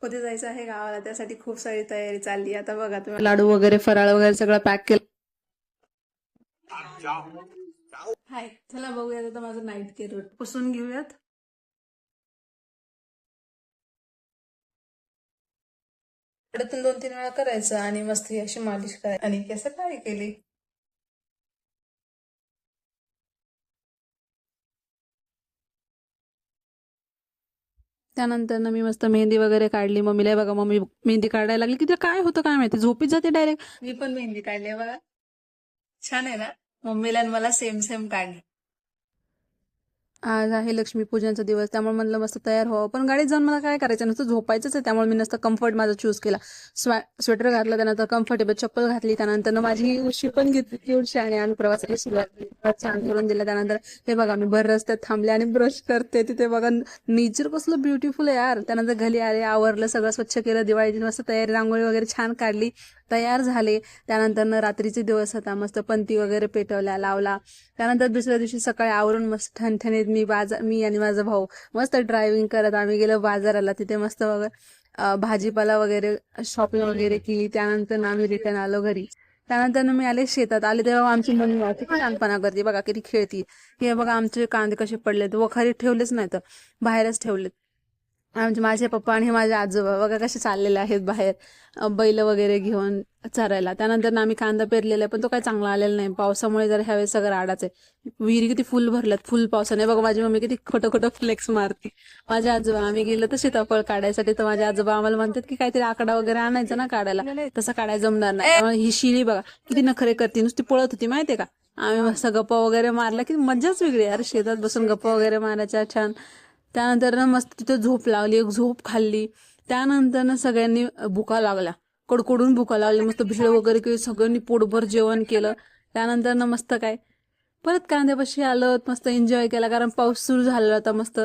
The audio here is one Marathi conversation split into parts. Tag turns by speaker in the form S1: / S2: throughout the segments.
S1: कधी जायचं आहे गावाला, त्यासाठी खूप सारी तयारी चालली. आता बघा तुम्ही लाडू वगैरे फराळ वगैरे सगळं पॅक केलं. हाय, चला बघूयात आता माझं नाईट केअर पुसून घेऊयात. आठवड्यातून 2-3 वेळा करायचं आणि मस्त अशी मालिश करायची. आणि केस काय केली. त्यानंतर ना मी मस्त मेहंदी वगैरे काढली. मम्मीला बघा, मम्मी मेहंदी काढायला लागली की ते काय होतं काय माहिती, झोपीत जाते डायरेक्ट. मी पण मेहंदी काढली बघा, छान आहे ना. मम्मीला आणि मला सेम सेम काढली. आज आहे लक्ष्मीपूजनचा दिवस, त्यामुळे म्हणलं मस्त तयार व्हावं. पण गाडीत जाऊन मला काय करायचं, नुसतं झोपायचंच आहे. त्यामुळे मी नुसतं कम्फर्ट माझा चूज केला. स्वेटर घातलं, त्यानंतर कम्फर्टेबल चप्पल घातली, त्यानंतर माझी उशी पण घेतली एवढी आणि आम्ही प्रवासाला सुरुवात केली. छान करून दिलं. त्यानंतर हे बघा, मी भर रस्त्यात थांबले आणि ब्रश करते. तिथे बघा नेचर कसलं ब्युटिफुल आहे यार. त्यानंतर घरी आले, आवरलं, सगळं स्वच्छ केलं, दिवाळीची मस्त तयारी, रांगोळी वगैरे छान काढली, तयार झाले. त्यानंतर रात्रीचे दिवस होता, मस्त पंती वगैरे पेटवल्या, लावला. त्यानंतर दुसऱ्या दिवशी सकाळी आवरून मस्त ठणठणीत मी आणि माझा भाऊ मस्त ड्रायव्हिंग करत आम्ही गेलो बाजाराला. तिथे मस्त भाजीपाला वगैरे शॉपिंग वगैरे केली. त्यानंतर आम्ही रिटर्न आलो घरी. त्यानंतर मी आले शेतात. आले तेव्हा आमची मम्मी किती शांतपणा करते बघा, किती खेळती. हे बघा आमचे कांदे कसे पडलेत, वखारी ठेवलेच नाही तर बाहेरच ठेवलेत. माझे पप्पा आणि माझे आजोबा बघा कसे चाललेले आहेत बाहेर, बैल वगैरे घेऊन चरायला. त्यानंतर आम्ही कांदा पेरलेला आहे, पण तो काही चांगला आलेला नाही पावसामुळे. जर ह्यावेळेस सगळं राडाच आहे. विहिरी किती फुल भरल्यात फुल पावसाने. बघा माझी मम्मी किती खोटं खोटं फ्लेक्स मारते. माझे आजोबा, आम्ही गेलो तर सीताफळ काढायसाठी, तर माझे आजोबा आम्हाला म्हणतात की काहीतरी आकडा वगैरे आणायचा ना काढायला, तसं काढायला जमणार नाही. त्यामुळे ही शिळी बघा किती नखरे करते, नुसती पळत होती माहितीये का. आम्ही मस्त गप्पा वगैरे मारला की मजाच वेगळी यार, शेतात बसून गप्पा वगैरे मारायच्या छान. त्यानंतर मस्त तिथं झोप लागली, एक झोप खाल्ली. त्यानंतर सगळ्यांनी भुका लागल्या, कडकडून भुका लागली. मस्त भेळ वगैरे केली, सगळ्यांनी पोटभर जेवण केलं. त्यानंतर मस्त काय परत कांद्यापाशी आलं, मस्त एन्जॉय केला, कारण पाऊस सुरू झालेला होता मस्त.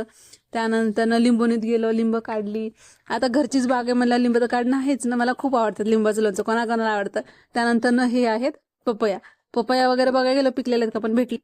S1: त्यानंतर लिंबोनीत गेलो, लिंब काढली. आता घरचीच बाग आहे म्हणलं लिंब तर काढणं आहेच ना, मला खूप आवडतं लिंबाचं लोणचं, कोणाकोणाला आवडतं. त्यानंतर हे आहेत पपया. पपया वगैरे बघायला गेलो पिकलेले आहेत का, पण भेटली